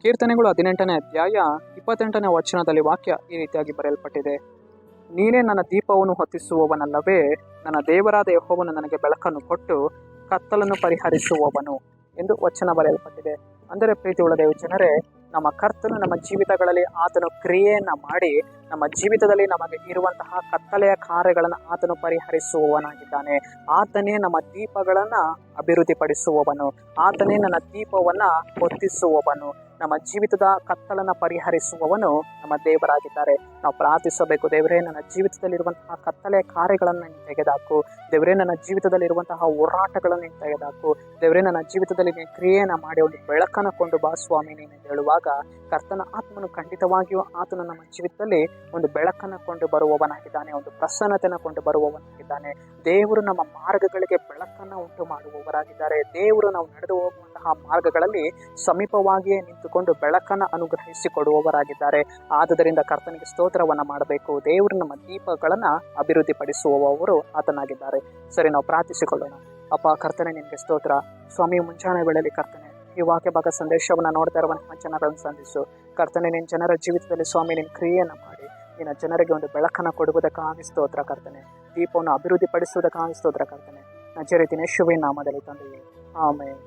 ಕೀರ್ತನೆಗಳು 18ನೇ ಅಧ್ಯಾಯ 28ನೇ ವಚನದಲ್ಲಿ ವಾಕ್ಯ ಈ ರೀತಿಯಾಗಿ ಬರೆಯಲ್ಪಟ್ಟಿದೆ. ನೀನೇ ನನ್ನ ದೀಪವನ್ನು ಹೊತ್ತಿಸುವವನಲ್ಲವೇ, ನನ್ನ ದೇವರಾದ ಯೆಹೋವನು ನನಗೆ ಬೆಳಕನ್ನು ಕೊಟ್ಟು ಕತ್ತಲನ್ನು ಪರಿಹರಿಸುವವನು ಎಂದು ವಚನ ಬರೆಯಲ್ಪಟ್ಟಿದೆ. ಅಂದರೆ ಪ್ರೀತಿಯುಳ್ಳ ದೇವ ಜನರೇ, ನಮ್ಮ ಕರ್ತನು ನಮ್ಮ ಜೀವಿತಗಳಲ್ಲಿ ಆತನು ಕ್ರಿಯೆಯನ್ನು ಮಾಡಿ ನಮ್ಮ ಜೀವಿತದಲ್ಲಿ ನಮಗೆ ಇರುವಂತಹ ಕತ್ತಲೆಯ ಕಾರ್ಯಗಳನ್ನು ಆತನು ಪರಿಹರಿಸುವವನಾಗಿದ್ದಾನೆ. ಆತನೇ ನಮ್ಮ ದೀಪಗಳನ್ನು ಅಭಿವೃದ್ಧಿಪಡಿಸುವವನು, ಆತನೇ ನನ್ನ ದೀಪವನ್ನು ಹೊತ್ತಿಸುವವನು, ನಮ್ಮ ಜೀವಿತದ ಕತ್ತಲನ್ನು ಪರಿಹರಿಸುವವನು ನಮ್ಮ ದೇವರಾಗಿದ್ದಾರೆ. ನಾವು ಪ್ರಾರ್ಥಿಸಬೇಕು, ದೇವರೇ ನನ್ನ ಜೀವಿತದಲ್ಲಿರುವಂತಹ ಕತ್ತಲೆಯ ಕಾರ್ಯಗಳನ್ನು ನೀನು ತೆಗೆದಾಕು. ದೇವರೇ ನನ್ನ ಜೀವಿತದಲ್ಲಿರುವಂತಹ ಹೋರಾಟಗಳನ್ನು ನೀನು ತೆಗೆದಾಕು. ದೇವರೇ ನನ್ನ ಜೀವಿತದಲ್ಲಿ ನೀನು ಕ್ರಿಯೆಯನ್ನು ಮಾಡಿ ಒಂದು ಬೆಳಕನ್ನು ಕೊಂಡು ಬಾ ಸ್ವಾಮಿ ನೀನು ಹೇಳುವಾಗ ಕರ್ತನ ಆತ್ಮನು ಖಂಡಿತವಾಗಿಯೂ ಆತನು ನಮ್ಮ ಜೀವಿತದಲ್ಲಿ ಒಂದು ಬೆಳಕನ್ನು ಕೊಂಡು ಬರುವವನಾಗಿದ್ದಾನೆ, ಒಂದು ಪ್ರಸನ್ನತೆಯನ್ನು ಕೊಂಡು ಬರುವವನಾಗಿದ್ದಾನೆ. ದೇವರು ನಮ್ಮ ಮಾರ್ಗಗಳಿಗೆ ಬೆಳಕನ್ನು ಉಂಟು ಮಾಡುವವರಾಗಿದ್ದಾರೆ. ದೇವರು ನಾವು ನಡೆದು ಹೋಗುವಂತಹ ಮಾರ್ಗಗಳಲ್ಲಿ ಸಮೀಪವಾಗಿಯೇ ನಿಂತುಕೊಂಡು ಬೆಳಕನ್ನು ಅನುಗ್ರಹಿಸಿಕೊಡುವವರಾಗಿದ್ದಾರೆ. ಆದುದರಿಂದ ಕರ್ತನಿಗೆ ಸ್ತೋತ್ರವನ್ನು ಮಾಡಬೇಕು. ದೇವರು ನಮ್ಮ ದೀಪಗಳನ್ನು ಅಭಿವೃದ್ಧಿಪಡಿಸುವವರು ಆತನಾಗಿದ್ದಾರೆ. ಸರಿ, ನಾವು ಪ್ರಾರ್ಥಿಸಿಕೊಳ್ಳೋಣ. ಅಪ್ಪ ಕರ್ತನೆ, ನಿನಗೆ ಸ್ತೋತ್ರ ಸ್ವಾಮಿ. ಮುಂಜಾನೆ ವೇಳೆಯಲ್ಲಿ ಕರ್ತನೆ, ಈ ವಾಕ್ಯ ಭಾಗ ಸಂದೇಶವನ್ನು ನೋಡ್ತಾ ಇರುವಂತಹ ಜನರನ್ನು ಸಂಧಿಸು ಕರ್ತನೆ. ನಿನ್ನ ಜನರ ಜೀವಿತದಲ್ಲಿ ಸ್ವಾಮಿ ನಿನ್ನ ಕ್ರಿಯೆಯನ್ನು ಮಾಡಿ ನಿನ್ನ ಜನರಿಗೆ ಒಂದು ಬೆಳಕನ್ನು ಕೊಡುವುದಕ್ಕಾಗಿ ಸ್ತೋತ್ರ ಕರ್ತನೆ. ದೀಪವನ್ನು ಅಭಿವೃದ್ಧಿಪಡಿಸುವುದಕ್ಕಾಗಿ ಸ್ತೋತ್ರ ಕರ್ತನೆ. ನಜರೇತಿನ ಯೇಸುವಿನ ನಾಮದಲ್ಲಿ ತಂದೆಯೇ, ಆಮೆನ್.